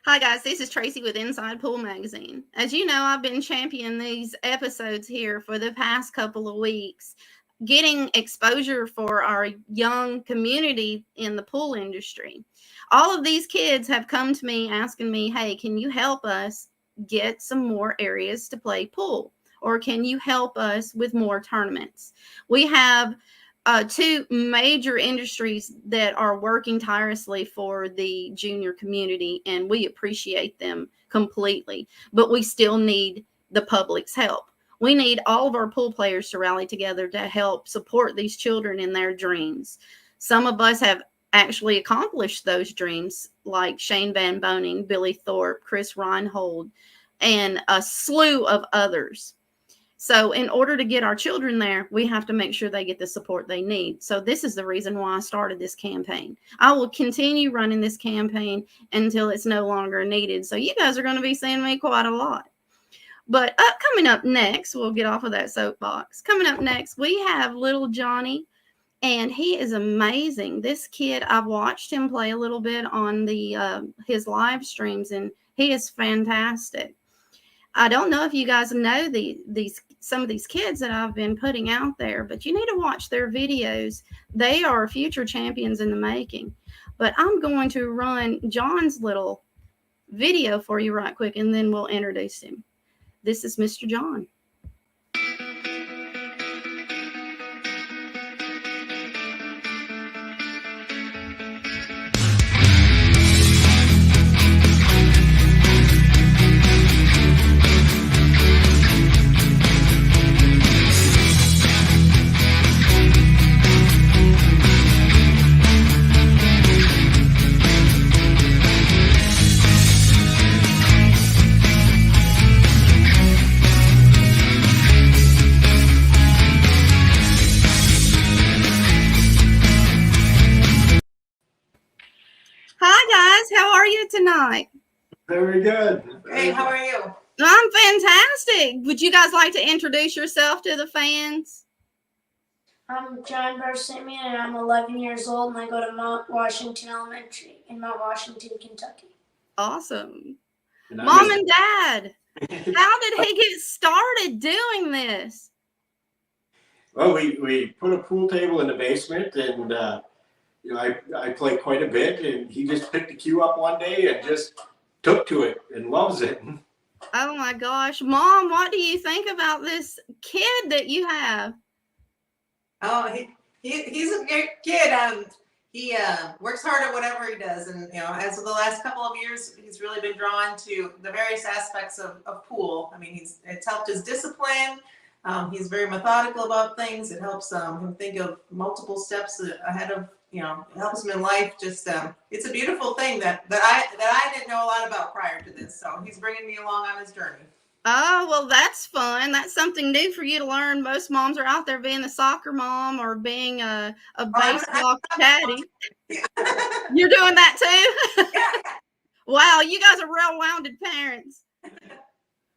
Hi, guys. This is Tracy with Inside Pool Magazine. As you know, I've been championing these episodes here for the past couple of weeks, getting exposure for our young community in the pool industry. All of these kids have come to me asking me, hey, can you help us get some more areas to play pool? Or can you help us with more tournaments? We have two major industries that are working tirelessly for the junior community, and we appreciate them completely. But we still need the public's help. We need all of our pool players to rally together to help support these children in their dreams. Some of us have actually accomplished those dreams, like Shane Van Boning, Billy Thorpe, Chris Reinhold, and a slew of others. So in order to get our children there, we have to make sure they get the support they need. So this is the reason why I started this campaign. I will continue running this campaign until it's no longer needed. So you guys are going to be seeing me quite a lot. But coming up next, we'll get off of that soapbox. Coming up next, we have little Johnny, and he is amazing. This kid, I've watched him play a little bit on the his live streams, and he is fantastic. I don't know if you guys know these some of these kids that I've been putting out there, but you need to watch their videos. They are future champions in the making. But I'm going to run John's little video for you right quick, and then we'll introduce him. This is Mr. John. Hi, guys. How are you tonight? Very good. Great. How are you? I'm fantastic. Would you guys like to introduce yourself to the fans? I'm John Barsamian, and I'm 11 years old, and I go to Mount Washington Elementary in Mount Washington, Kentucky. Awesome. Mom and Dad, how did he get started doing this? Well, we put a pool table in the basement, and I play quite a bit, and he just picked the cue up one day and just took to it and loves it. Oh my gosh. Mom, what do you think about this kid that you have? Oh, he's a great kid. He works hard at whatever he does, and as of the last couple of years, he's really been drawn to the various aspects of pool. I mean, it's helped his discipline. He's very methodical about things. It helps him think of multiple steps ahead of. It helps him in life. Just it's a beautiful thing that I didn't know a lot about prior to this. So he's bringing me along on his journey. Oh, well, that's fun. That's something new for you to learn. Most moms are out there being a soccer mom or being a baseball caddy. You're doing that too? Yeah. Wow, you guys are well-rounded parents.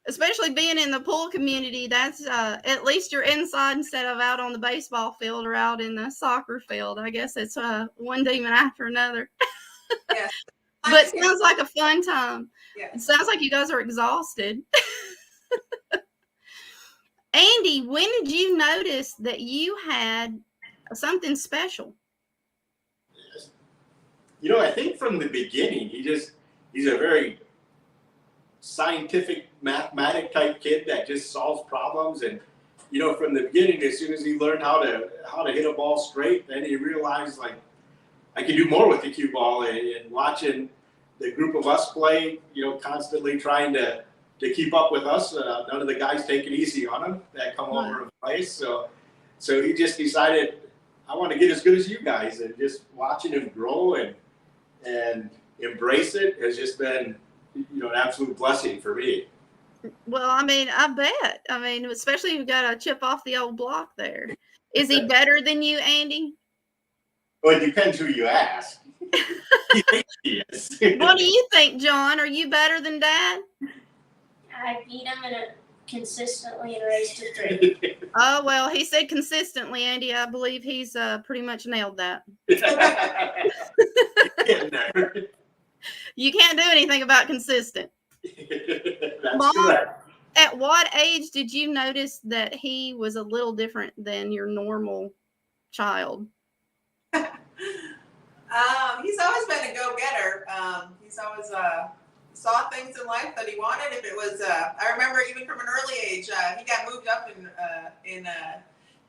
Especially being in the pool community, that's at least you're inside instead of out on the baseball field or out in the soccer field. I guess it's one demon after another. Yes. But it sounds like a fun time. Yeah. It sounds like you guys are exhausted. Andy, when did you notice that you had something special? I think from the beginning, he's a very scientific, mathematic type kid that just solves problems. And from the beginning, as soon as he learned how to hit a ball straight, then he realized, like, I can do more with the cue ball. And watching the group of us play, constantly trying to keep up with us, none of the guys take it easy on him that come over and play. So he just decided, I want to get as good as you guys. And just watching him grow and embrace it has just been an absolute blessing for me. Well, I mean, I bet. I mean, especially if you've got to chip off the old block there. Is he better than you, Andy? Well, it depends who you ask. He is. What do you think, John? Are you better than Dad? I beat him consistently in race to 3. Oh, well, he said consistently, Andy. I believe he's pretty much nailed that. You can't do anything about consistent. That's Mom, correct. at what age did you notice that he was a little different than your normal child? He's always been a go-getter. He's always saw things in life that he wanted. If it was, I remember even from an early age, he got moved up in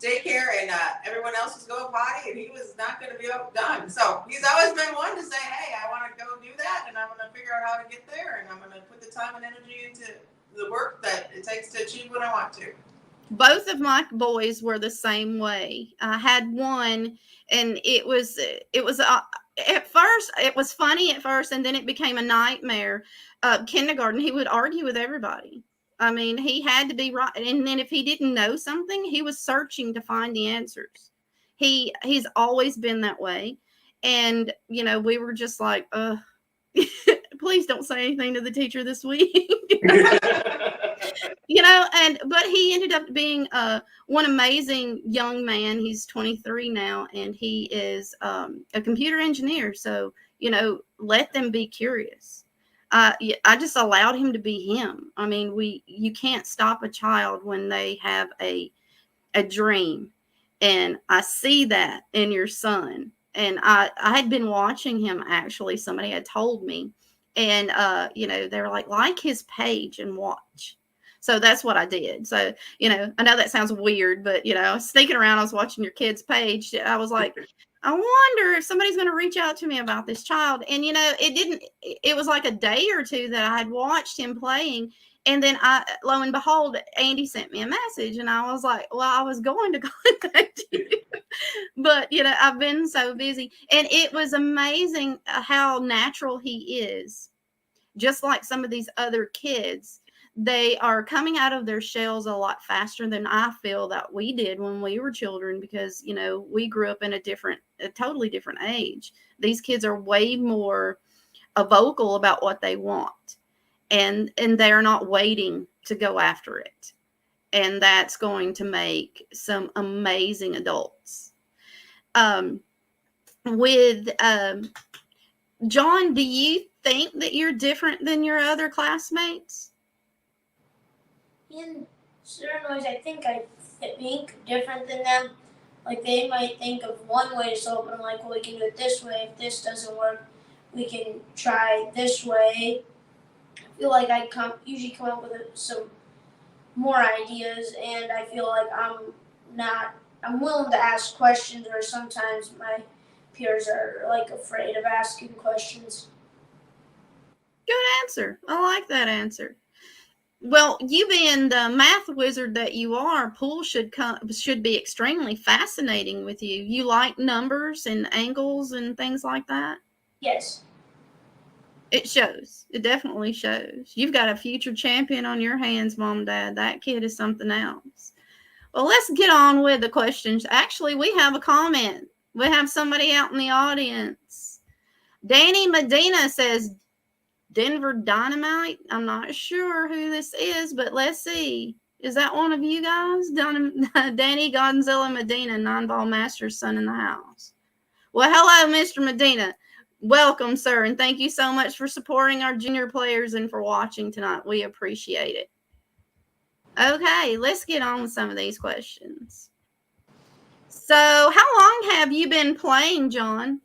daycare, and everyone else was going potty, and he was not going to be done. So he's always been one to say, "Hey, I want to go do that, and I'm going to figure out how to get there, and I'm going to put the time and energy into the work that it takes to achieve what I want to." Both of my boys were the same way. I had one, and it was at first it was funny at first, and then it became a nightmare. Kindergarten, he would argue with everybody. I mean, he had to be right, and then if he didn't know something, he was searching to find the answers. He's always been that way, and we were just like, please don't say anything to the teacher this week. But he ended up being one amazing young man. He's 23 now, and he is a computer engineer. So let them be curious. I just allowed him to be him. I mean, you can't stop a child when they have a dream, and I see that in your son. And I had been watching him, actually. Somebody had told me, and they were like his page and watch. So that's what I did. So I know that sounds weird, but I was sneaking around. I was watching your kid's page. I was like, I wonder if somebody's going to reach out to me about this child. And it didn't. It was like a day or two that I had watched him playing. And then lo and behold, Andy sent me a message, and I was like, well, I was going to contact you, but I've been so busy. And it was amazing how natural he is. Just like some of these other kids, they are coming out of their shells a lot faster than I feel that we did when we were children, because we grew up in a totally different age. These kids are way more vocal about what they want. And they're not waiting to go after it. And that's going to make some amazing adults. With John, do you think that you're different than your other classmates? In certain ways, I think I think different than them. Like, they might think of one way to solve it, and I'm like, well, we can do it this way. If this doesn't work, we can try this way. I feel like I usually come up with some more ideas, and I feel like I'm willing to ask questions, or sometimes my peers are like afraid of asking questions. Good answer. I like that answer. Well, you being the math wizard that you are, pool should be extremely fascinating with you. You like numbers and angles and things like that? Yes. It shows. It definitely shows. You've got a future champion on your hands, Mom and Dad. That kid is something else. Well, let's get on with the questions. Actually, we have a comment. We have somebody out in the audience. Danny Medina says, Denver Dynamite. I'm not sure who this is, but let's see. Is that one of you guys? Danny Godzilla Medina, 9-ball master's son in the house. Well, hello, Mr. Medina. Welcome, sir, and thank you so much for supporting our junior players and for watching tonight. We appreciate it. Okay, let's get on with some of these questions. So, how long have you been playing, John?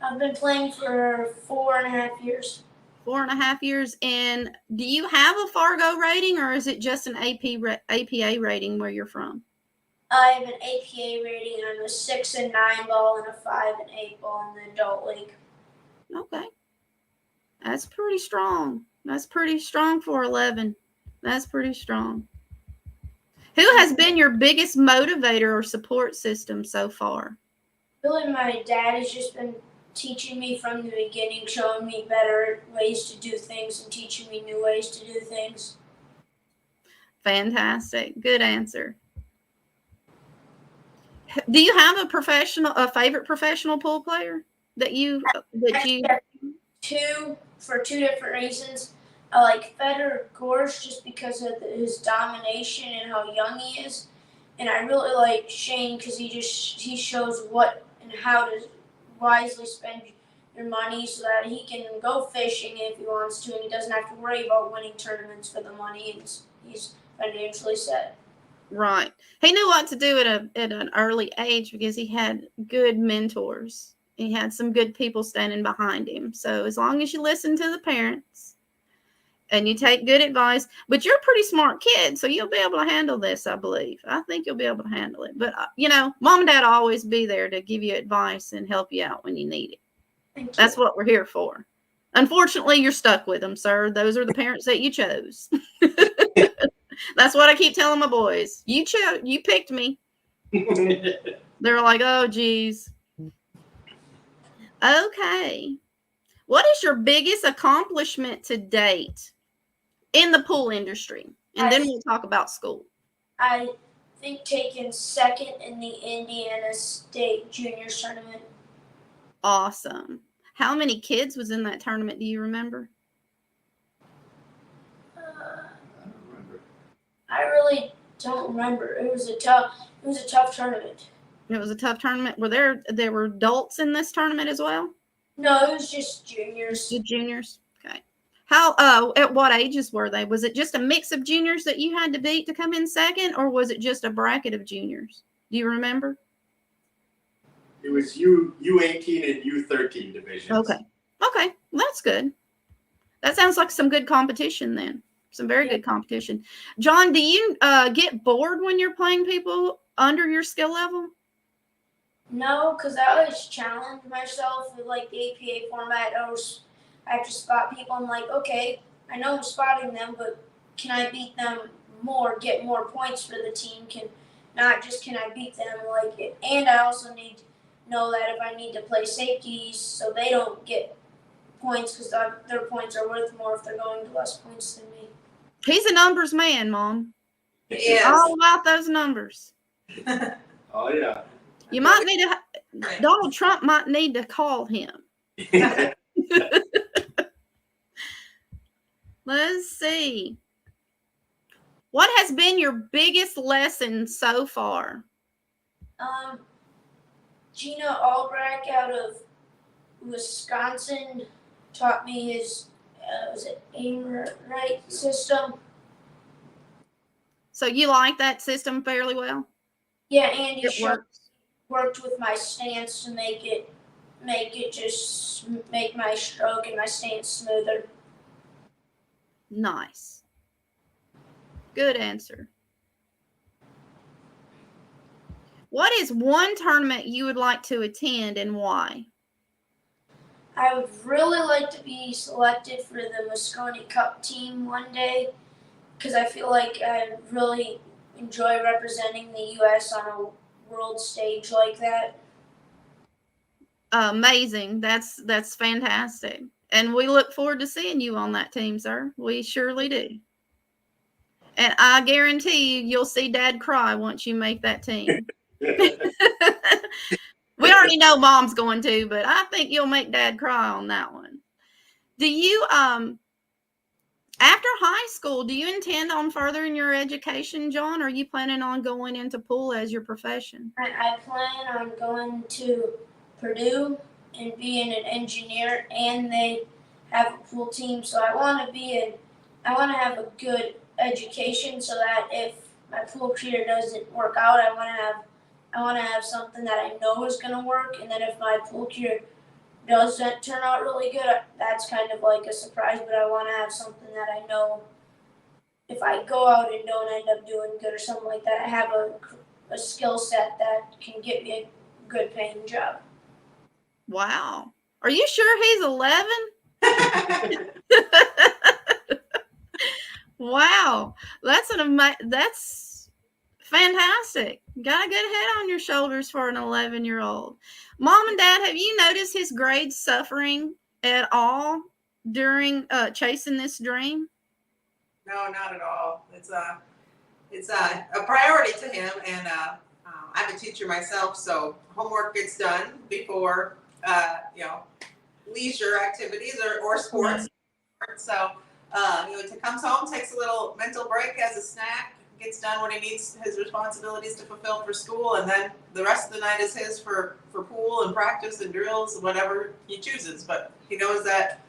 I've been playing for 4.5 years. 4.5 years. And do you have a Fargo rating, or is it just an APA rating where you're from? I have an APA rating, and I'm a 6 and 9 ball and a 5 and 8 ball in the adult league. Okay. That's pretty strong. That's pretty strong for 11. That's pretty strong. Who has been your biggest motivator or support system so far? Really, my dad has just been teaching me from the beginning, showing me better ways to do things and teaching me new ways to do things. Fantastic. Good answer. Do you have a favorite professional pool player that you? Two, for two different reasons. I like Federer Gorsh just because of his domination and how young he is, and I really like Shane because he shows what and how to wisely spend your money so that he can go fishing if he wants to, and he doesn't have to worry about winning tournaments for the money. He's financially set. Right. He knew what to do at an early age because he had good mentors. He had some good people standing behind him. So as long as you listen to the parents and you take good advice, but you're a pretty smart kid, so you'll be able to handle this, I believe. I think you'll be able to handle it. But, mom and dad will always be there to give you advice and help you out when you need it. Thank you. That's what we're here for. Unfortunately, you're stuck with them, sir. Those are the parents that you chose. That's what I keep telling my boys. You picked me. They're like, oh, geez. Okay. What is your biggest accomplishment to date in the pool industry? And then we'll talk about school. I think taking second in the Indiana State Juniors tournament. Awesome. How many kids was in that tournament? Do you remember? I really don't remember. It was a tough tournament. It was a tough tournament. Were there were adults in this tournament as well? No, it was just juniors. The juniors. Okay. How at what ages were they? Was it just a mix of juniors that you had to beat to come in second, or was it just a bracket of juniors? Do you remember? It was U18 and U13 divisions. Okay. Okay. That's good. That sounds like some good competition then. Some very good competition. John, do you get bored when you're playing people under your skill level? No, because I always challenge myself with like the APA format. I have to spot people. I'm like, okay, I know I'm spotting them, but can I beat them more, get more points for the team? Can I beat them like it? And I also need to know that if I need to play safeties so they don't get points because their points are worth more if they're going to less points than me. He's a numbers man, Mom. Yes. All about those numbers. Oh, yeah. You might need to, Donald Trump might need to call him. Let's see. What has been your biggest lesson so far? Gina Albrecht out of Wisconsin taught me his was it aim right system. So you like that system fairly well? Yeah, and he works. with my stance to make my stroke and my stance smoother. Nice. Good answer. What is one tournament you would like to attend and why? I would really like to be selected for the Moscone Cup team one day because I feel like I really enjoy representing the U.S. on a world stage like that. Amazing. That's fantastic. And we look forward to seeing you on that team, sir. We surely do. And I guarantee you'll see Dad cry once you make that team. We already know Mom's going to, but I think you'll make Dad cry on that one. Do you, after high school, do you intend on furthering your education, John? Or are you planning on going into pool as your profession? I plan on going to Purdue and being an engineer, and they have a pool team. So I want to have a good education so that if my pool career doesn't work out, I want to have something that I know is going to work. And then if my pool career doesn't turn out really good, that's kind of like a surprise. But I want to have something that I know if I go out and don't end up doing good or something like that, I have a skill set that can get me a good paying job. Wow. Are you sure he's 11? Wow. That's fantastic. Got a good head on your shoulders for an 11-year-old. Mom and Dad, have you noticed his grades suffering at all during chasing this dream? No, not at all. It's a priority to him, and I'm a teacher myself, so homework gets done before leisure activities or sports. So he comes home, takes a little mental break, has a snack, gets done what he needs, his responsibilities to fulfill for school, and then the rest of the night is his for pool and practice and drills, whatever he chooses. But he knows that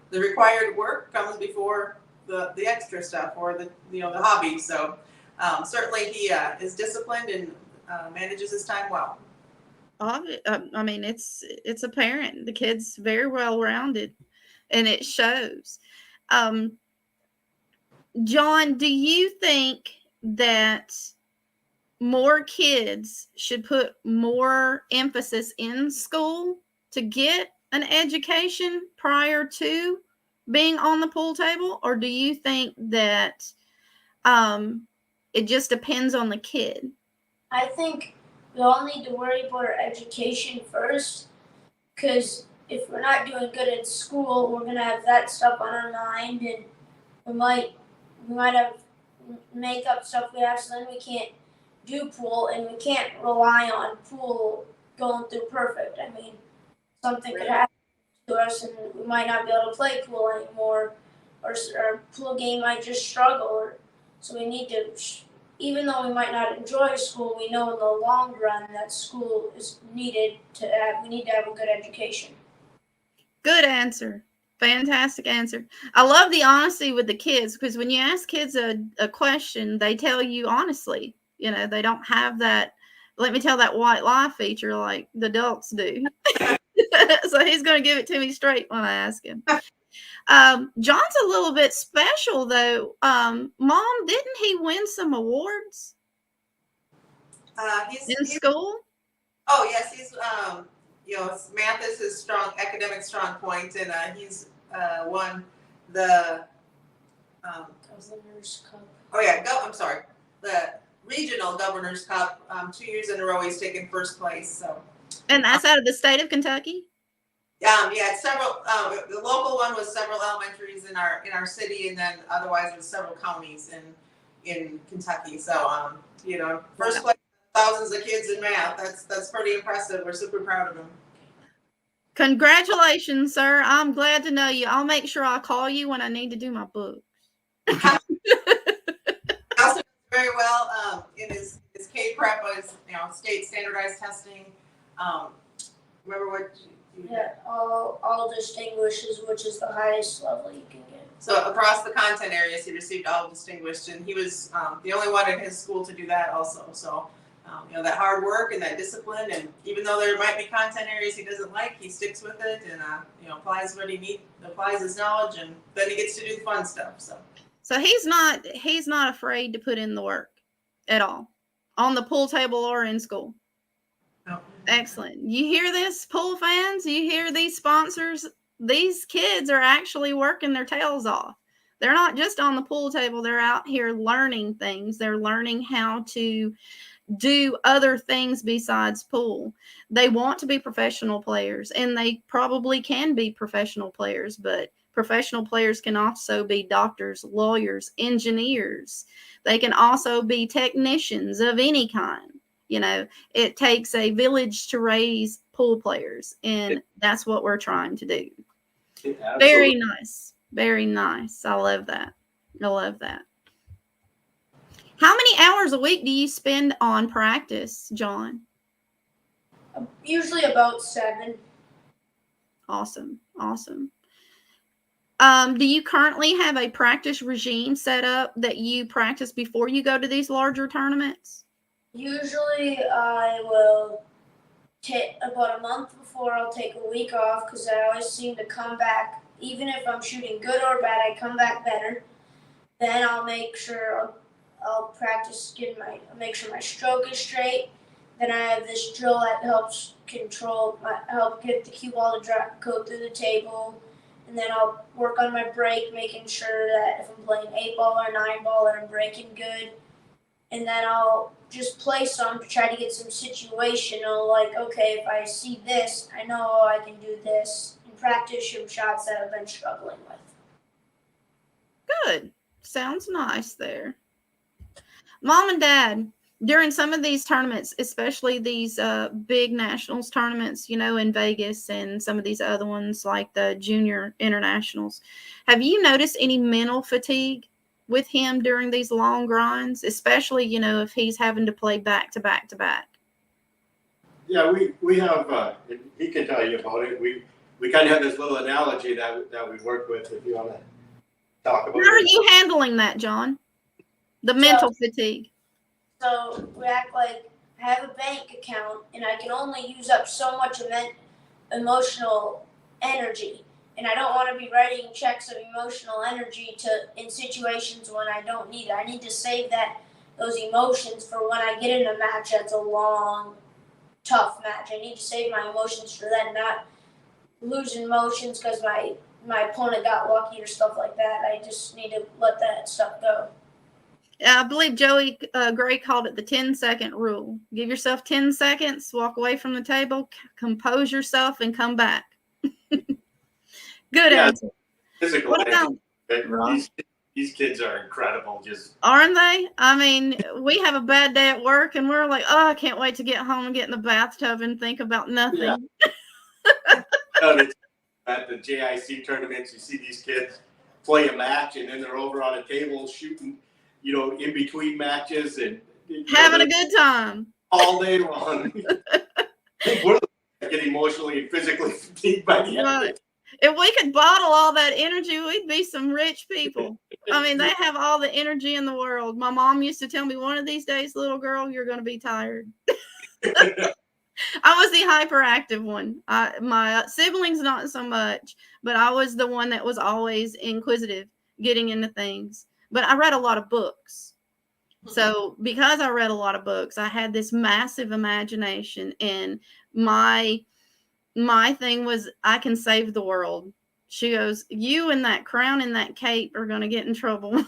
the required work comes before the extra stuff or the hobby. So certainly he is disciplined and manages his time well. I mean, it's apparent the kid's very well rounded, and it shows. John, do you think that more kids should put more emphasis in school to get an education prior to being on the pool table, or do you think that it just depends on the kid? I think we all need to worry about our education first, because if we're not doing good in school, we're gonna have that stuff on our mind, and we might have makeup stuff we have, so then we can't do pool, and we can't rely on pool going through perfect. I mean, something could happen to us, and we might not be able to play pool anymore, or our pool game might just struggle. So we need to, even though we might not enjoy school, we know in the long run that school is needed to have. We need to have a good education. Good answer. Fantastic answer. I love the honesty with the kids, because when you ask kids a question, they tell you honestly. You know, they don't have that, let me tell that white lie feature like the adults do. So he's going to give it to me straight when I ask him. John's a little bit special, though. Mom, didn't he win some awards in school? Oh yes, he's math is his academic strong point, and he's won the Governor's Cup. Oh yeah, I'm sorry, the Regional Governor's Cup. 2 years in a row, he's taken first place. So. And that's out of the state of Kentucky? Yeah, several. The local one was several elementaries in our city, and then otherwise it was several counties in Kentucky. So first place, thousands of kids in math. That's pretty impressive. We're super proud of him. Congratulations, sir. I'm glad to know you. I'll make sure I'll call you when I need to do my book. Also very well in his K prep was state standardized testing. Remember what? All distinguishes, which is the highest level you can get. So across the content areas, he received all distinguished, and he was the only one in his school to do that also. So, that hard work and that discipline, and even though there might be content areas he doesn't like, he sticks with it and applies what he needs, applies his knowledge, and then he gets to do the fun stuff. So he's not afraid to put in the work at all on the pool table or in school. No. Excellent. You hear this, pool fans? You hear these sponsors? These kids are actually working their tails off. They're not just on the pool table. They're out here learning things. They're learning how to do other things besides pool. They want to be professional players, and they probably can be professional players, but professional players can also be doctors, lawyers, engineers. They can also be technicians of any kind. It takes a village to raise pool players, and that's what we're trying to do. Absolutely. Very nice. Very nice. I love that. How many hours a week do you spend on practice, John? Usually about 7. Awesome. Do you currently have a practice regime set up that you practice before you go to these larger tournaments? Usually I will take about a month before I'll take a week off, because I always seem to come back, even if I'm shooting good or bad, I come back better. Then I'll make sure I'll practice make sure my stroke is straight. Then I have this drill that helps help get the cue ball to go through the table. And then I'll work on my break, making sure that if I'm playing 8-ball or 9-ball that I'm breaking good. And then I'll just play some to try to get some situational, like, okay, if I see this, I know I can do this, and practice some shots that I've been struggling with. Good. Sounds nice there. Mom and Dad, during some of these tournaments, especially these big nationals tournaments, in Vegas and some of these other ones like the junior internationals, have you noticed any mental fatigue with him during these long grinds, especially, if he's having to play back to back to back? Yeah, we have, and he can tell you about it. We kind of have this little analogy that we work with, if you want to talk about How are it. you handling that, John? The mental fatigue. So we act like I have a bank account and I can only use up so much emotional energy. And I don't want to be writing checks of emotional energy in situations when I don't need it. I need to save those emotions for when I get in a match that's a long, tough match. I need to save my emotions for that, not losing emotions because my opponent got lucky or stuff like that. I just need to let that stuff go. I believe Joey Gray called it the 10-second rule. Give yourself 10 seconds, walk away from the table, compose yourself, and come back. Good answer. Physical. What about these kids are incredible. Just aren't they? I mean, we have a bad day at work, and we're like, oh, I can't wait to get home and get in the bathtub and think about nothing. Yeah. At the JIC tournaments, you see these kids play a match, and then they're over on a table shooting, in between matches and having a good time all day long. We're getting emotionally and physically fatigued by the end of it. If we could bottle all that energy, we'd be some rich people. I mean, they have all the energy in the world. My mom used to tell me, one of these days, little girl, you're going to be tired. I was the hyperactive one. My siblings, not so much, but I was the one that was always inquisitive, getting into things. But I read a lot of books. So because I read a lot of books, I had this massive imagination, and my thing was, I can save the world. She goes, you and that crown and that cape are going to get in trouble.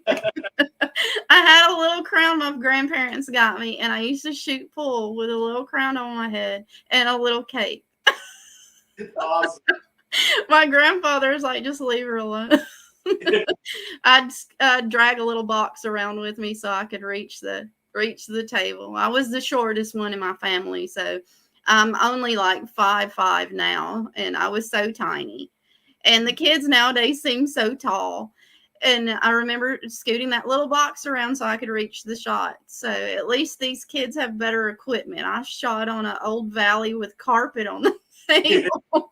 I had a little crown my grandparents got me, and I used to shoot pool with a little crown on my head and a little cape. Awesome. My grandfather was like, just leave her alone. I'd drag a little box around with me so I could reach the table. I was the shortest one in my family, so I'm only like 5'5" now, and I was so tiny. And the kids nowadays seem so tall. And I remember scooting that little box around so I could reach the shot. So at least these kids have better equipment. I shot on an old valley with carpet on the table.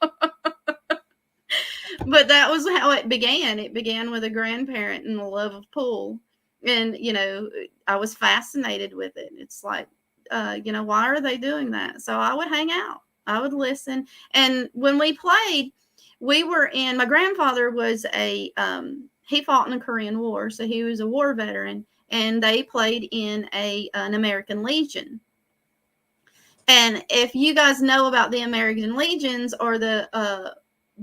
But that was how it began. It began with a grandparent and the love of pool. And, I was fascinated with it. It's like, why are they doing that? So I would hang out. I would listen. And when we played, my grandfather was he fought in the Korean War. So he was a war veteran, and they played in an American Legion. And if you guys know about the American Legions, or the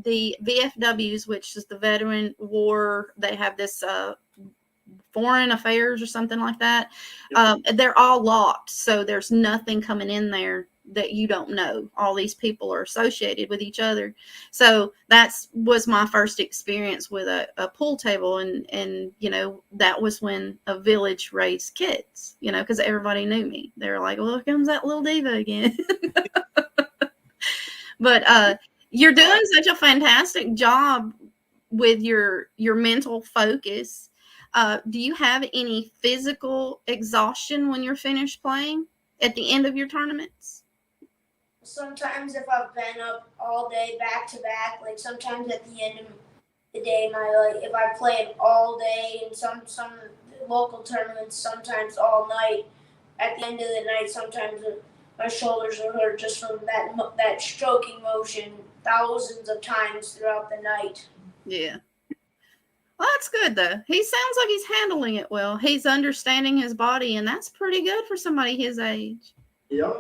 VFWs, which is the Veteran War, they have this foreign affairs or something like that. They're all locked, so there's nothing coming in there that you don't know. All these people are associated with each other. So was my first experience with a pool table, and that was when a village raised kids, because everybody knew me. They were like, well, here comes that little diva again. But you're doing such a fantastic job with your mental focus. Do you have any physical exhaustion when you're finished playing at the end of your tournaments? Sometimes if I've been up all day back to back, like sometimes at the end of the day, if I played all day, and some local tournaments, sometimes all night. At the end of the night, sometimes my shoulders are hurt just from that stroking motion thousands of times throughout the night. Yeah. Well, that's good, though. He sounds like he's handling it well. He's understanding his body, and that's pretty good for somebody his age. Yeah.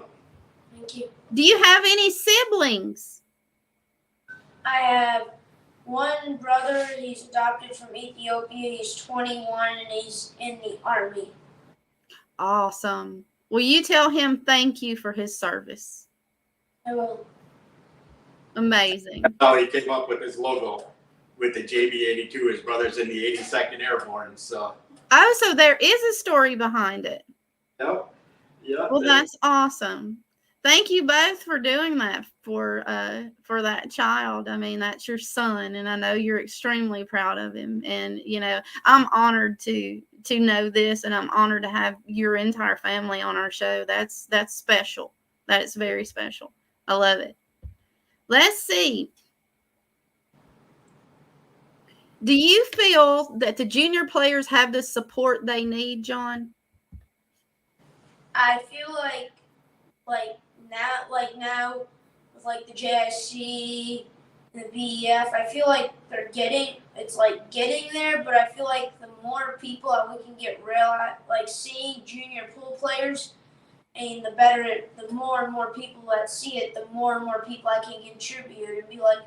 Thank you. Do you have any siblings? I have one brother. He's adopted from Ethiopia. He's 21, and he's in the Army. Awesome. Will you tell him thank you for his service? I will. Amazing. That's how he came up with his logo with the JB-82. His brother's in the 82nd Airborne. So there is a story behind it. Yep. Well, that's awesome. Thank you both for doing that for that child. I mean, that's your son, and I know you're extremely proud of him. And I'm honored to know this, and I'm honored to have your entire family on our show. That's special. That is very special. I love it. Let's see. Do you feel that the junior players have the support they need, John? I feel like now with like the JIC and the BEF, I feel like they're getting there, but I feel like the more people that we can get seeing junior pool players, and the more and more people that see it, the more and more people I can contribute and be like,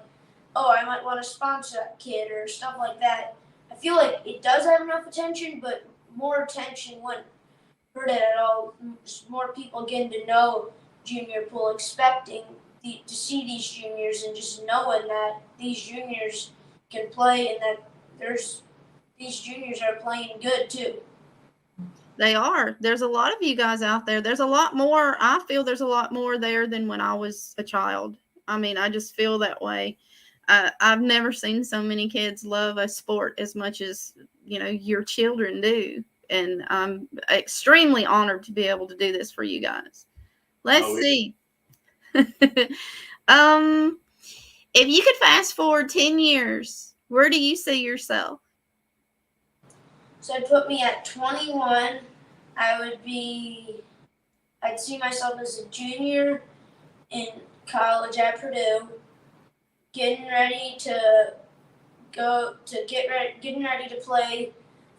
oh, I might want to sponsor that kid or stuff like that. I feel like it does have enough attention, but more attention wouldn't hurt it at all. Just more people getting to know junior pool, expecting to see these juniors, and just knowing that these juniors can play and that these juniors are playing good too. They are. There's a lot of you guys out there. There's a lot more. I feel there's a lot more there than when I was a child. I mean, I just feel that way. I've never seen so many kids love a sport as much as, your children do. And I'm extremely honored to be able to do this for you guys. Let's see. If you could fast forward 10 years, where do you see yourself? So I'd put me at 21. I'd see myself as a junior in college at Purdue, getting ready to play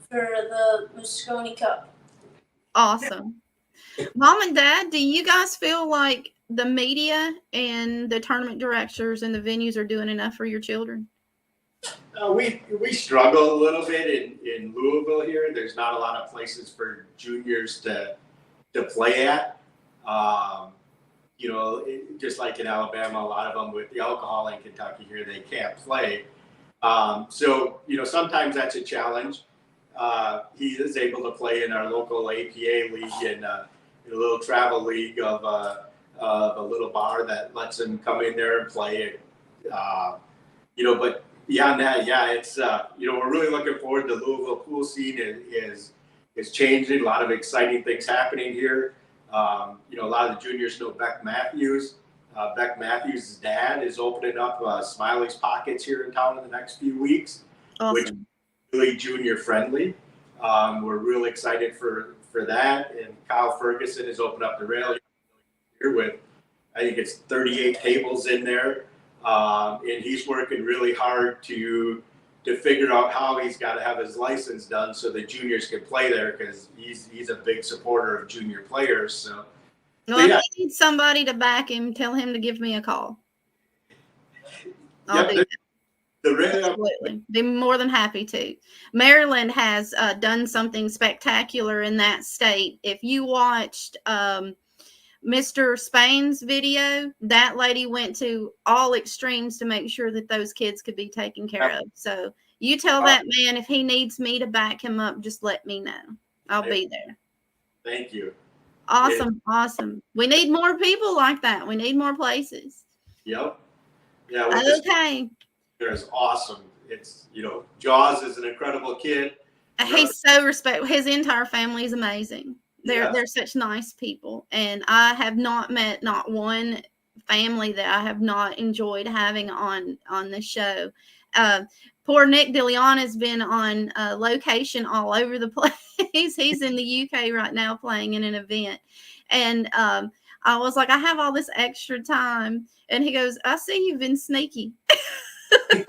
for the Moscone Cup. Awesome. Mom and Dad, do you guys feel like the media and the tournament directors and the venues are doing enough for your children? We struggle a little bit in Louisville here. There's not a lot of places for juniors to play at. Just like in Alabama, a lot of them with the alcohol in Kentucky here, they can't play. Sometimes that's a challenge. He is able to play in our local APA league and a little travel league of a little bar that lets him come in there and play. But beyond that, it's we're really looking forward to the Louisville pool scene is changing. A lot of exciting things happening here. A lot of the juniors know Beck Matthews. Beck Matthews' dad is opening up Smiley's Pockets here in town in the next few weeks, Awesome. which is really junior friendly. We're really excited for that. And Kyle Ferguson has opened up the rail here with, I think it's 38 tables in there. And he's working really hard to figure out how he's got to have his license done so the juniors can play there, because he's a big supporter of junior players. So, if you need somebody to back him, tell him to give me a call. I'll do that. Absolutely. Be more than happy to. Maryland has done something spectacular in that state. If you watched Mr. Spain's video, that lady went to all extremes to make sure that those kids could be taken care of. So you tell that man if he needs me to back him up, just let me know. I'll be there. Thank you. Awesome. Awesome. We need more people like that. We need more places. Yep. Yeah. Okay. It's awesome. It's, Jaws is an incredible kid. He's so respectful. His entire family is amazing. They're such nice people. And I have not met not one family that I have not enjoyed having on the show. Poor Nick DeLeon has been on location all over the place. He's in the UK right now playing in an event. And I was like, I have all this extra time. And he goes, I see you've been sneaky. I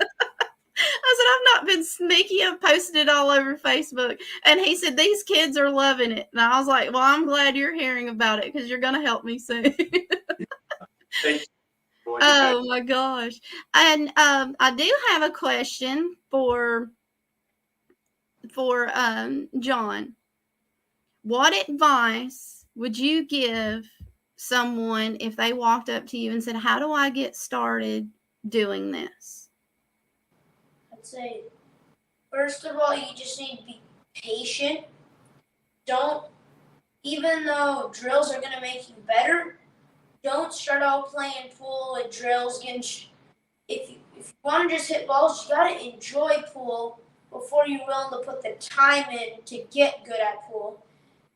said, I've not been sneaky. I've posted it all over Facebook. And he said, these kids are loving it. And I was like, well, I'm glad you're hearing about it because you're going to help me soon. Thank you. Oh, my gosh. And I do have a question for John. What advice would you give someone if they walked up to you and said, how do I get started doing this? I'd say, first of all, you just need to be patient. Even though drills are going to make you better, don't start out playing pool with drills. If you want to just hit balls, you gotta enjoy pool before you're willing to put the time in to get good at pool.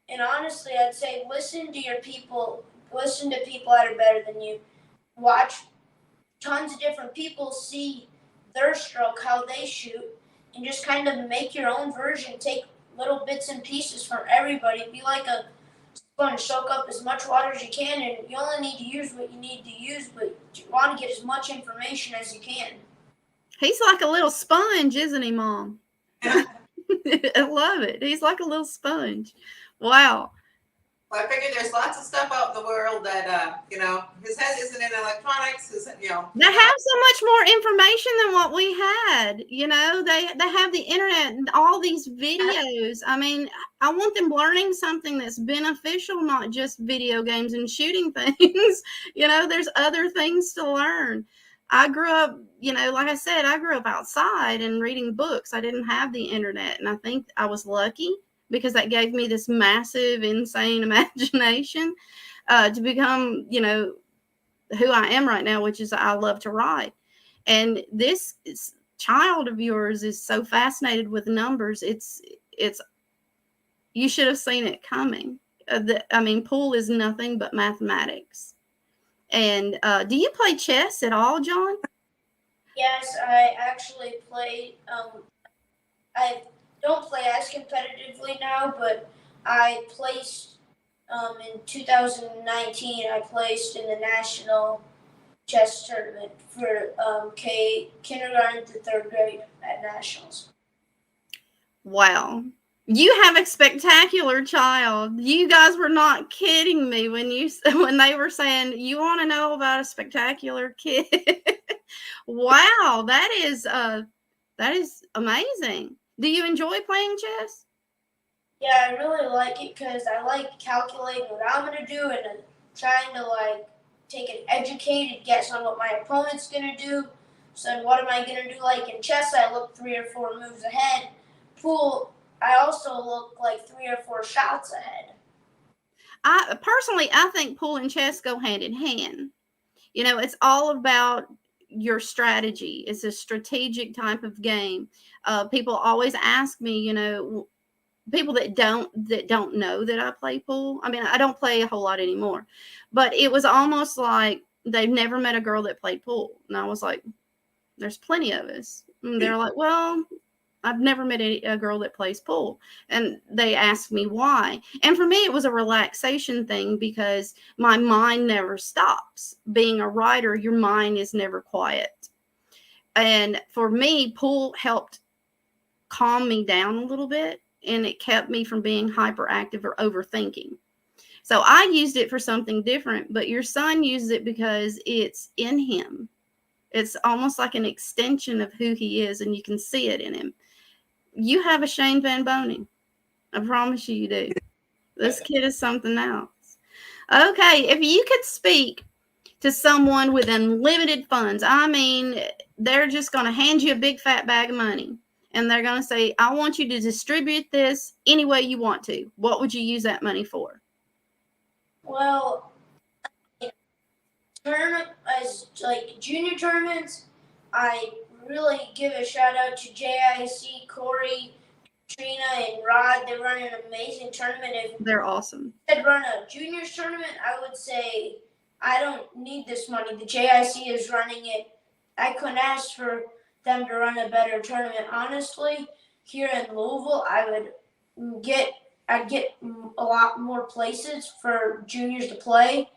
And honestly, I'd say listen to people that are better than you. Watch tons of different people, see their stroke, how they shoot, and just kind of make your own version. Take little bits and pieces from everybody. Be like a sponge, soak up as much water as you can, and you only need to use what you need to use, but you want to get as much information as you can. He's like a little sponge, isn't he, Mom? I love it. He's like a little sponge. Wow. Well, I figure there's lots of stuff out in the world that, his head isn't in electronics. They have so much more information than what we had. They have the internet and all these videos. I mean, I want them learning something that's beneficial, not just video games and shooting things. There's other things to learn. I grew up, like I said, I grew up outside and reading books. I didn't have the internet, and I think I was lucky because that gave me this massive, insane imagination to become, who I am right now, which is I love to write. And this child of yours is so fascinated with numbers. It's you should have seen it coming. Pool is nothing but mathematics. And do you play chess at all, John? Yes, I actually play. I don't play as competitively now, but I placed in 2019. I placed in the national chess tournament for kindergarten to third grade at nationals. Wow. You have a spectacular child. You guys were not kidding me when they were saying you want to know about a spectacular kid. Wow, that is amazing. Do you enjoy playing chess? Yeah, I really like it because I like calculating what I'm gonna do and trying to take an educated guess on what my opponent's gonna do. So what am I gonna do? Like in chess, I look 3 or 4 moves ahead. Pool, I also look like 3 or 4 shots ahead. I think pool and chess go hand in hand. It's all about your strategy. It's a strategic type of game. People always ask me, people that don't know that I play pool. I mean, I don't play a whole lot anymore, but it was almost like they've never met a girl that played pool. And I was like, there's plenty of us. And they're like, well, I've never met a girl that plays pool. And they asked me why. And for me, it was a relaxation thing because my mind never stops. Being a writer, your mind is never quiet. And for me, pool helped calm me down a little bit, and it kept me from being hyperactive or overthinking. So I used it for something different, but your son uses it because it's in him. It's almost like an extension of who he is, and you can see it in him. You have a Shane Van Boning. I promise you do. This kid is something else. Okay, if you could speak to someone with unlimited funds, I mean, they're just going to hand you a big fat bag of money, and they're going to say, I want you to distribute this any way you want to. What would you use that money for? Well, junior tournaments, I really give a shout out to JIC, Corey, Trina, and Rod. They run an amazing tournament. They're awesome. If I'd run a juniors tournament, I would say I don't need this money. The JIC is running it. I couldn't ask for them to run a better tournament. Honestly, here in Louisville, I'd get a lot more places for juniors to play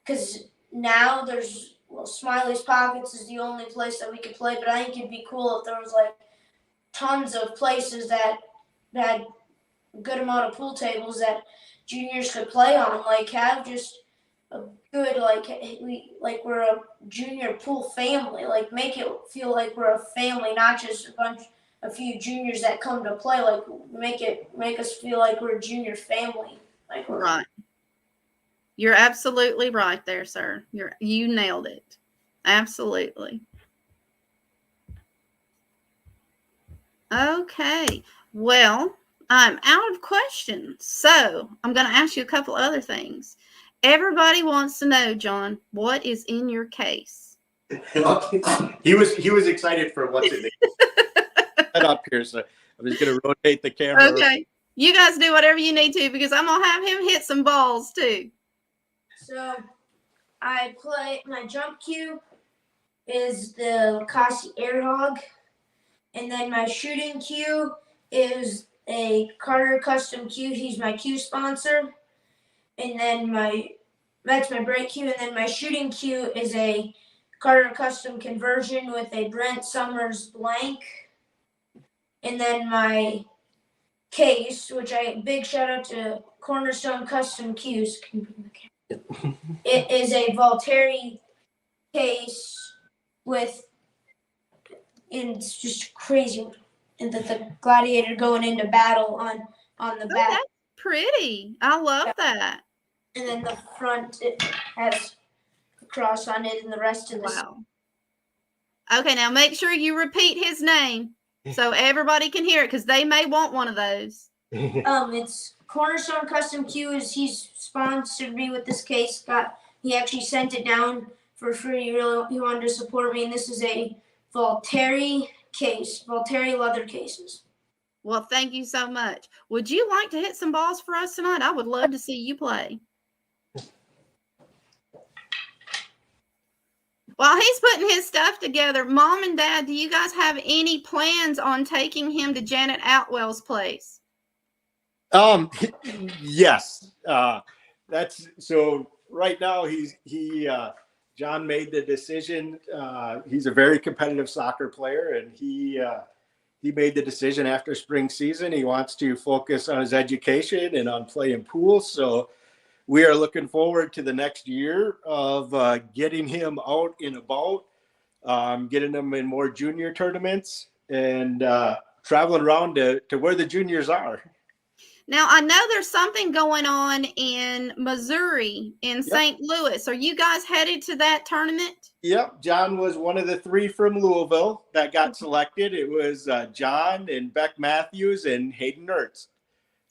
because now there's Smiley's Pockets is the only place that we could play, but I think it'd be cool if there was tons of places that had a good amount of pool tables that juniors could play on. Have just a good we're a junior pool family. Make it feel like we're a family, not just a few juniors that come to play. Make us feel like we're a junior family. Right. You're absolutely right there, sir. You nailed it. Absolutely. Okay. Well, I'm out of questions. So I'm going to ask you a couple other things. Everybody wants to know, John, what is in your case? He was excited for what's in it. Head up here, so I'm just gonna rotate the camera. Okay. You guys do whatever you need to because I'm going to have him hit some balls too. So I play, my jump cue is the Kasi Air Hog. And then my shooting cue is a Carter Custom Cue. He's my cue sponsor. And then that's my break cue. And then my shooting cue is a Carter Custom Conversion with a Brent Summers blank. And then my case, which big shout out to Cornerstone Custom Cues. Can you bring the camera? It is a Valtteri case and it's just crazy. And the gladiator going into battle on the back. That's pretty. I love that. And then the front, it has a cross on it and the rest of the. Wow. Okay, now make sure you repeat his name so everybody can hear it because they may want one of those. It's Cornerstone Custom Cues. He's sponsored me with this case. He actually sent it down for free. He wanted to support me, and this is a Valtteri case, Valtteri leather cases. Well, thank you so much. Would you like to hit some balls for us tonight? I would love to see you play. While he's putting his stuff together, Mom and Dad, do you guys have any plans on taking him to Janet Outwell's place? Yes. That's so right now John made the decision. He's a very competitive soccer player, and he made the decision after spring season. He wants to focus on his education and on playing pool. So we are looking forward to the next year of getting him out and about, getting him in more junior tournaments, and traveling around to where the juniors are. Now, I know there's something going on in Missouri, in St. Louis. Are you guys headed to that tournament? Yep. John was one of the 3 from Louisville that got selected. It was John and Beck Matthews and Hayden Nertz.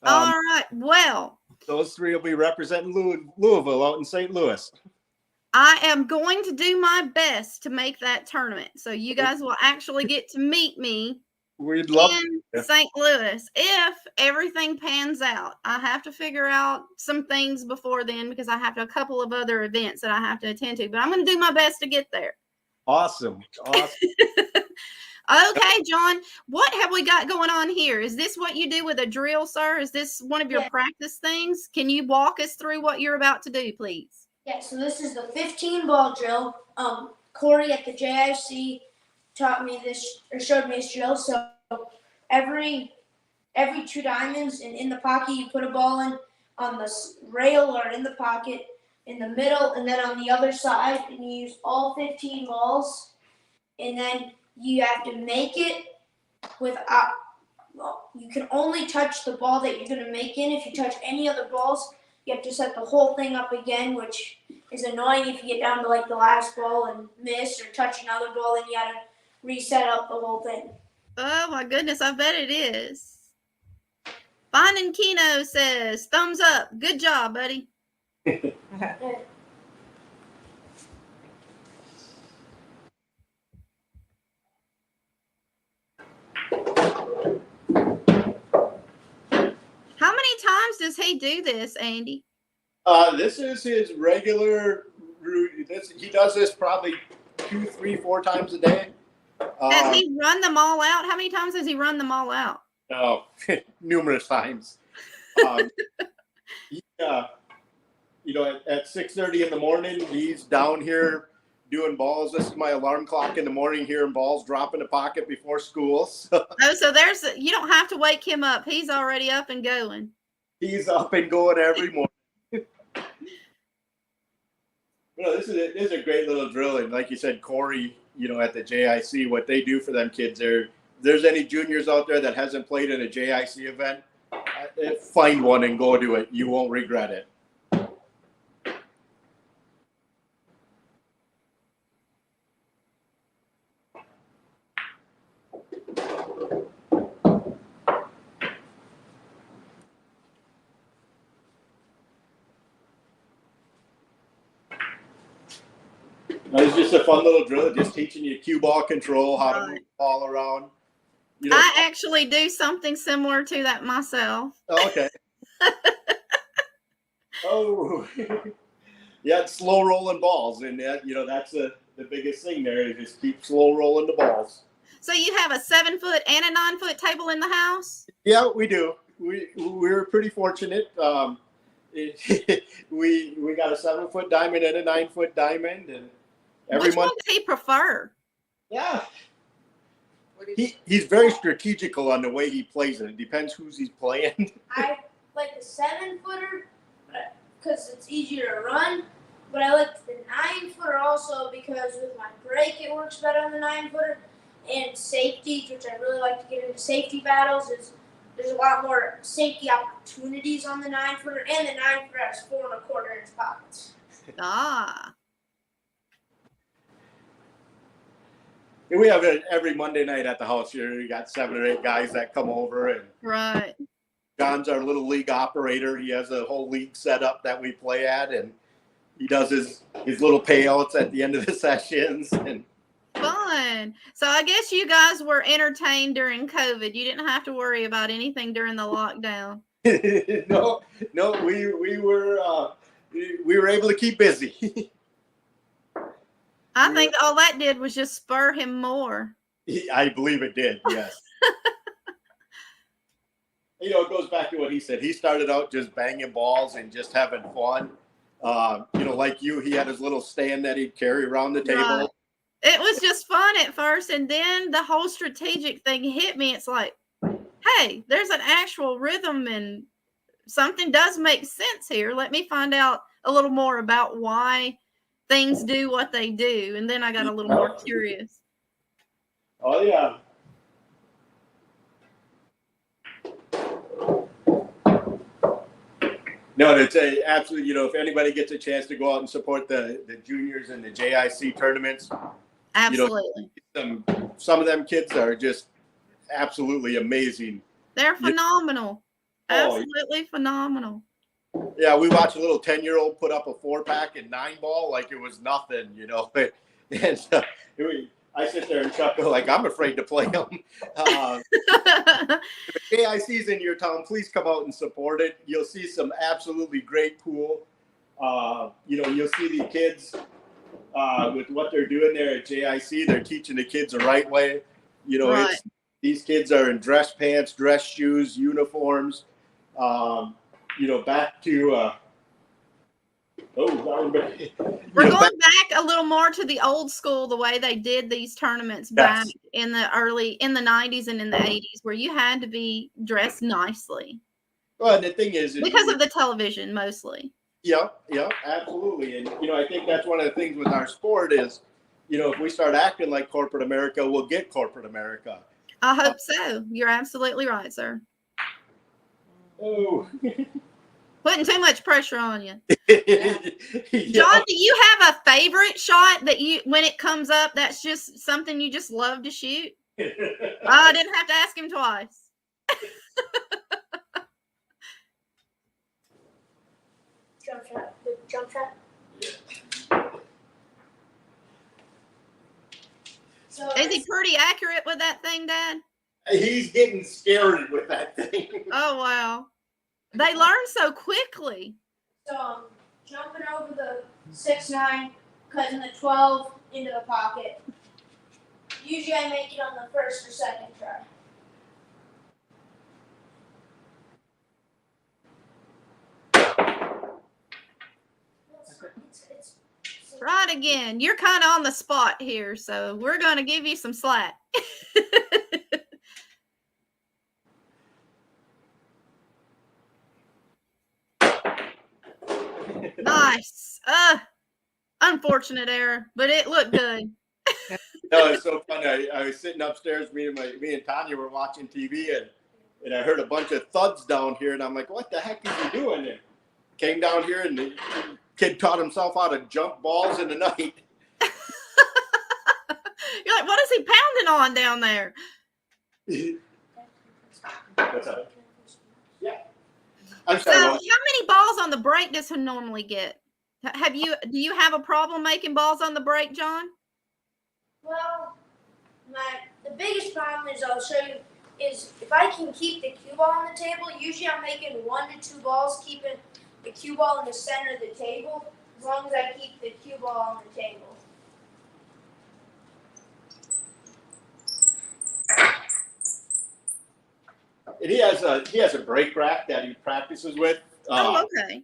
All right. Well, those 3 will be representing Louisville out in St. Louis. I am going to do my best to make that tournament. So you guys will actually get to meet me. We'd love in St. Louis if everything pans out. I have to figure out some things before then because I have a couple of other events that I have to attend to, but I'm going to do my best to get there. Awesome. Okay, John, what have we got going on here? Is this what you do with a drill, sir? Is this one of your practice things? Can you walk us through what you're about to do, please? Yeah, so this is the 15 ball drill. Corey at the JIC taught me this, or showed me this drill. So every 2 diamonds, and in the pocket you put a ball in on the rail or in the pocket in the middle, and then on the other side, and you use all 15 balls, and then you have to make it without. Well, you can only touch the ball that you're going to make in. If you touch any other balls, you have to set the whole thing up again, which is annoying if you get down to like the last ball and miss or touch another ball, then you got to reset up the whole thing. Oh my goodness, I bet it is. Finding Keno says, thumbs up. Good job, buddy. How many times does he do this, Andy? This is his regular routine. He does this probably 2, 3, 4 times a day. Has he run them all out? How many times has he run them all out? Oh, numerous times. At 6:30 in the morning, he's down here doing balls. This is my alarm clock in the morning, hearing balls drop in the pocket before school. So you don't have to wake him up. He's already up and going. He's up and going every morning. This is a great little drill. And like you said, Corey, at the JIC, what they do for them kids there. If there's any juniors out there that hasn't played in a JIC event, find one and go to it. You won't regret it. It's just a fun little drill, just teaching you cue ball control, how to move the ball around. You know, I actually do something similar to that myself. oh, okay. Oh, yeah, it's slow rolling balls, and that, you know, that's the biggest thing there. Is just keep slow rolling the balls. So you have a 7-foot and a 9-foot table in the house? Yeah, we do. We're pretty fortunate. We got a 7-foot diamond and a 9-foot diamond, and every Which one month. does he prefer? Yeah, he's very strategical on the way he plays it. It depends who's he's playing. I like the 7-footer because it's easier to run, but I like the 9-footer also because with my break it works better on the 9-footer, and safeties, which I really like to get into safety battles, is there's a lot more safety opportunities on the 9-footer, and the 9-footer has 4 1/4-inch pockets. Ah. And we have it every Monday night at the house here. We got 7 or 8 guys that come over, and Right. John's our little league operator. He has a whole league set up that we play at, and he does his little payouts at the end of the sessions. And Fun. So I guess you guys were entertained during COVID. You didn't have to worry about anything during the lockdown. no, we were able to keep busy. I think all that did was just spur him more. I believe it did. Yes. You know, it goes back to what he said. He started out just banging balls and just having fun. You know, like you, he had his little stand that he'd carry around the table. Right. It was just fun at first, and then the whole strategic thing hit me. It's like, hey, there's an actual rhythm and something does make sense here. Let me find out a little more about why things do what they do. And then I got a little more curious. Oh, yeah. No, it's absolutely, you know, if anybody gets a chance to go out and support the juniors and the JIC tournaments. Absolutely. You know, some of them kids are just absolutely amazing. They're phenomenal. Oh, Absolutely phenomenal. Yeah, we watched a little 10-year-old put up a 4-pack and 9-ball like it was nothing, you know. And I sit there and chuckle like I'm afraid to play them. If AIC's in your town, please come out and support it. You'll see some absolutely great pool. You know, you'll see the kids with what they're doing there at JIC. They're teaching the kids the right way. You know, Right. These kids are in dress pants, dress shoes, uniforms. You know, back to We're going back a little more to the old school, the way they did these tournaments back in the 90s and in the 80s, where you had to be dressed nicely. Well, and the thing is because of the television mostly. Yeah, absolutely. And, you know, I think that's one of the things with our sport is, you know, if we start acting like corporate America, we'll get corporate America. I hope so. You're absolutely right, sir. Oh. Putting too much pressure on you. Yeah. John, do you have a favorite shot that you, when it comes up, that's just something you just love to shoot? I didn't have to ask him twice. Jump shot. The jump shot. So Is he pretty accurate with that thing, Dad? He's getting scary with that thing. Oh, wow. They learn so quickly. So jumping over the 6'9", cutting the 12 into the pocket. Usually I make it on the first or second try. Right again. You're kind of on the spot here, so we're going to give you some slack. Nice. Unfortunate error, but it looked good. No, it's so funny. I was sitting upstairs. Me and Tanya were watching TV, and I heard a bunch of thuds down here, and I'm like, "What the heck is he doing?" And came down here, and the kid taught himself how to jump balls in the night. You're like, what is he pounding on down there? What's up? Yeah. I'm So, sorry. how many balls on the break does he normally get? Do you have a problem making balls on the break, John? Well, the biggest problem is I'll show you is if I can keep the cue ball on the table. Usually I'm making 1 to 2 balls, keeping the cue ball in the center of the table. As long as I keep the cue ball on the table. And he has a break rack that he practices with. Okay.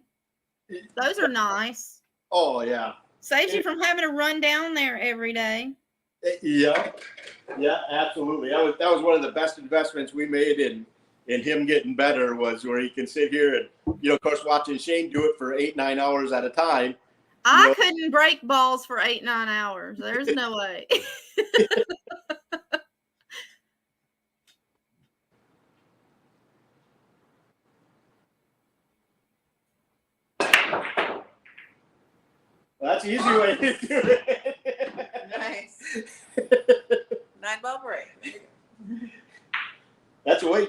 Those are nice. Oh yeah. Saves you from having to run down there every day. Yeah, absolutely. That was one of the best investments we made in him getting better, was where he can sit here and, of course, watching Shane do it for 8-9 hours at a time. I couldn't break balls for 8-9 hours. There's no way. That's the easy way to do it. Nice. 9-ball break. That's a way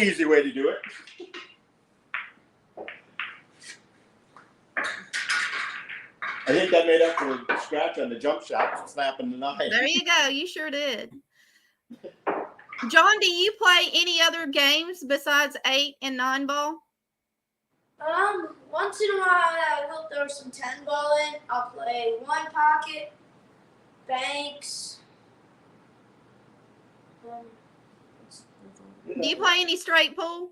easy way to do it. I think that made up for the scratch on the jump shot, snapping the 9. There you go. You sure did. John, do you play any other games besides 8 and 9-ball? Once in a while I'll throw some 10-ball in. I'll play 1 pocket, banks. Do you play any straight pool?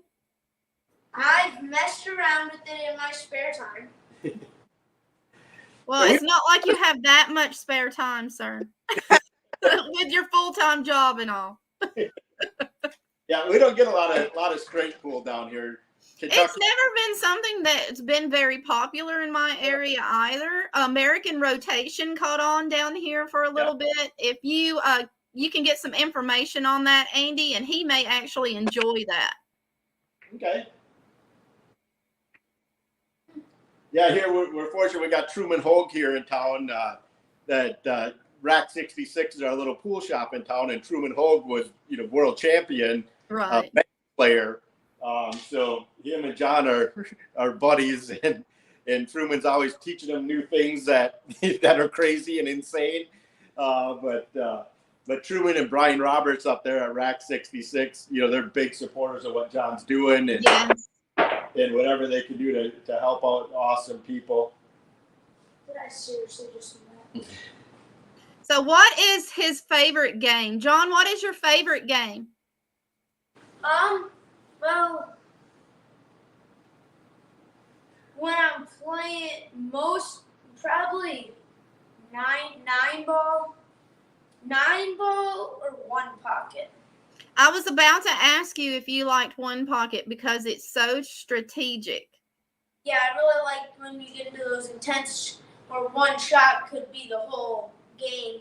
I've messed around with it in my spare time. Well, it's not like you have that much spare time, sir. With your full-time job and all. Yeah, we don't get a lot of straight pool down here. Kentucky. It's never been something that's been very popular in my area either. American rotation caught on down here for a little bit. If you can get some information on that, Andy, and he may actually enjoy that. Okay. Yeah, here we're fortunate. We got Truman Hogue here in town. That Rack 66 is our little pool shop in town, and Truman Hogue was world champion player. So him and John are buddies, and Truman's always teaching them new things that are crazy and insane. But Truman and Brian Roberts up there at Rack 66, they're big supporters of what John's doing and whatever they can do to help out awesome people. Did I seriously just do that? So what is his favorite game? John, what is your favorite game? Well, when I'm playing probably 9-ball or 1 pocket. I was about to ask you if you liked 1 pocket because it's so strategic. Yeah, I really like when you get into those intense, where 1 shot could be the whole game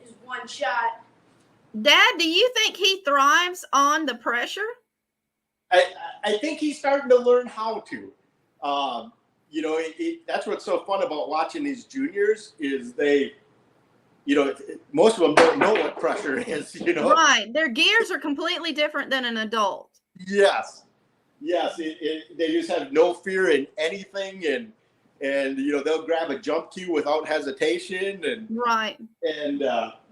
is 1 shot. Dad, do you think he thrives on the pressure? I think he's starting to learn how to. That's what's so fun about watching these juniors is they, most of them don't know what pressure is, Right. Their gears are completely different than an adult. Yes. They just have no fear in anything, and they'll grab a jump cue without hesitation, and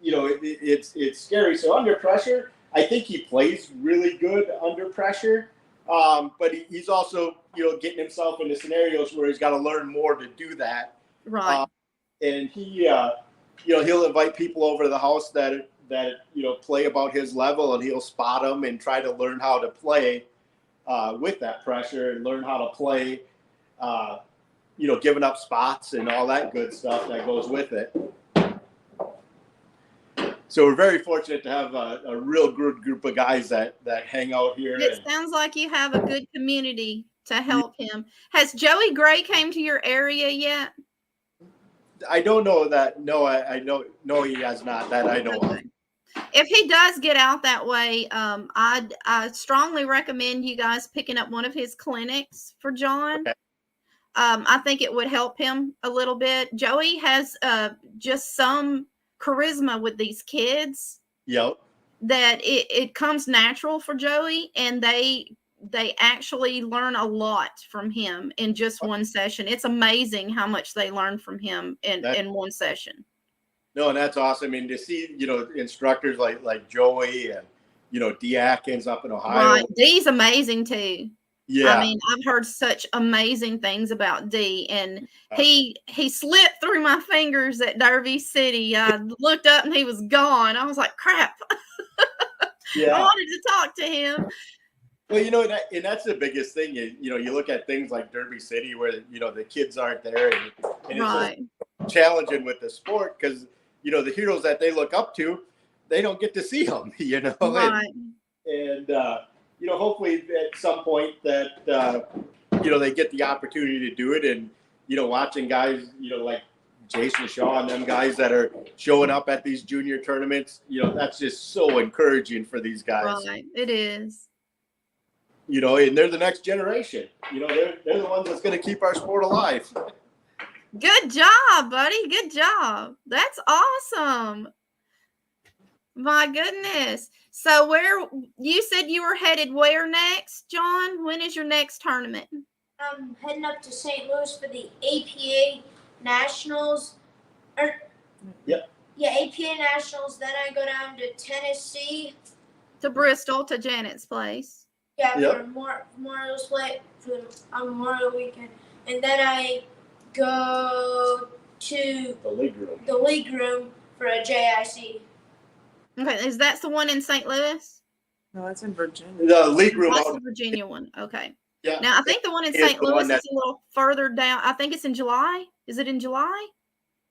it's scary. So under pressure, I think he plays really good under pressure, but he's also getting himself into scenarios where he's got to learn more to do that. Right. And he he'll invite people over to the house that play about his level, and he'll spot them and try to learn how to play with that pressure and learn how to play, giving up spots and all that good stuff that goes with it. So we're very fortunate to have a real good group of guys that hang out here. It sounds like you have a good community to help him. Has Joey Gray came to your area yet? I don't know that. No, I know. No, he has not. That I know of. If he does get out that way, I strongly recommend you guys picking up one of his clinics for John. Okay. I think it would help him a little bit. Joey has just some charisma with these kids. Yep. That it comes natural for Joey, and they they actually learn a lot from him in just one session. It's amazing how much they learn from him in one session. No, and that's awesome. And to see, instructors like Joey and, D. Atkins up in Ohio. Right. Dee's amazing too. Yeah. I mean, I've heard such amazing things about Dee, and he slipped through my fingers at Derby City. I looked up and he was gone. I was like, crap. Yeah. I wanted to talk to him. Well, and that's the biggest thing. You look at things like Derby City where, the kids aren't there, and Right. it's challenging with the sport because, the heroes that they look up to, they don't get to see them, Right. And hopefully at some point that, they get the opportunity to do it. And, watching guys, like Jason Shaw and them guys that are showing up at these junior tournaments, that's just so encouraging for these guys. Right. It is. And they're the next generation. They're the ones that's going to keep our sport alive. Good job, buddy. Good job. That's awesome. My goodness. So where you said you were headed where next, John? When is your next tournament? I'm heading up to St. Louis for the APA Nationals. Yep. Yeah, APA Nationals. Then I go down to Tennessee. To Bristol, to Janet's place. Yeah, Yep. for Memorial's Play on Memorial Weekend. And then I go to The league room for a JIC. Okay, is that the one in St. Louis? No, that's in Virginia. The league room. That's the Virginia one. Okay. Yeah. Now, I think the one in It's St. the Louis one is a little further down. I think it's in July. Is it in July?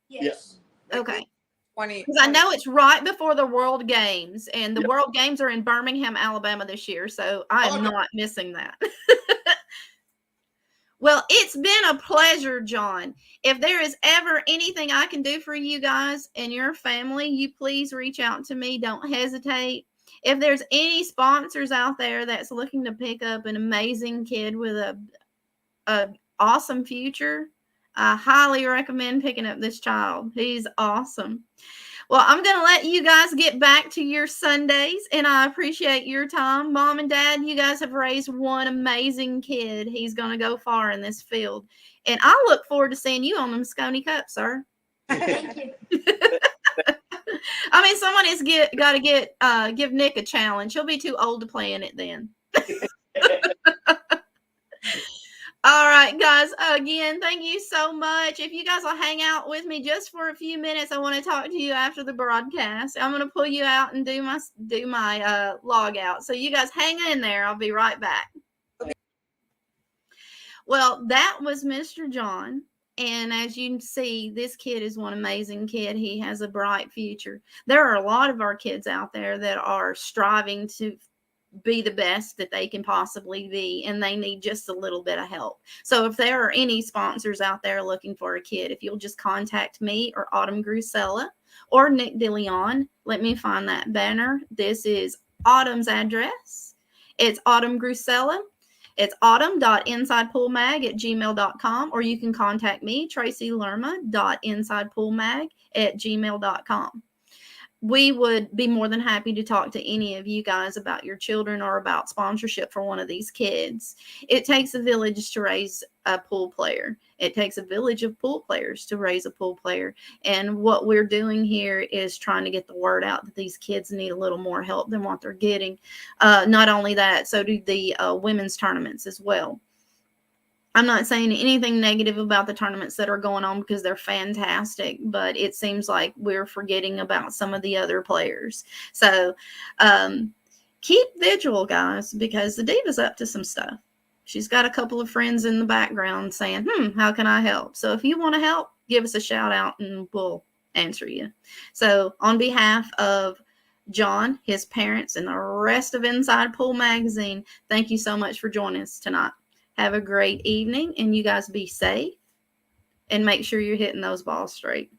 Yes. Okay. 20. Because I know it's right before the World Games, and the World Games are in Birmingham, Alabama this year, so I am not missing that. Well, it's been a pleasure, John. If there is ever anything I can do for you guys and your family, you please reach out to me. Don't hesitate. If there's any sponsors out there that's looking to pick up an amazing kid with a awesome future, I highly recommend picking up this child. He's awesome. Well, I'm going to let you guys get back to your Sundays, and I appreciate your time. Mom and Dad, you guys have raised one amazing kid. He's going to go far in this field. And I look forward to seeing you on the Moscone Cup, sir. Thank you. I mean, someone has got to give Nick a challenge. He'll be too old to play in it then. All right, guys. Again, thank you so much. If you guys will hang out with me just for a few minutes, I want to talk to you after the broadcast. I'm going to pull you out and do my log out. So you guys hang in there. I'll be right back. Okay. Well, that was Mr. John. And as you can see, this kid is one amazing kid. He has a bright future. There are a lot of our kids out there that are striving to be the best that they can possibly be, and they need just a little bit of help. So if there are any sponsors out there looking for a kid, if you'll just contact me or Autumn Grusella or Nick DeLeon, let me find that banner. This is Autumn's address. It's Autumn Grusella. It's autumn.insidepoolmag@gmail.com, or you can contact me, tracylerma.insidepoolmag@gmail.com. We would be more than happy to talk to any of you guys about your children or about sponsorship for one of these kids. It takes a village to raise a pool player. It takes a village of pool players to raise a pool player. And what we're doing here is trying to get the word out that these kids need a little more help than what they're getting. Not only that, so do the women's tournaments as well. I'm not saying anything negative about the tournaments that are going on because they're fantastic, but it seems like we're forgetting about some of the other players. So keep vigil, guys, because the Diva's up to some stuff. She's got a couple of friends in the background saying, how can I help? So if you want to help, give us a shout out and we'll answer you. So on behalf of John, his parents, and the rest of Inside Pool Magazine, thank you so much for joining us tonight. Have a great evening, and you guys be safe, and make sure you're hitting those balls straight.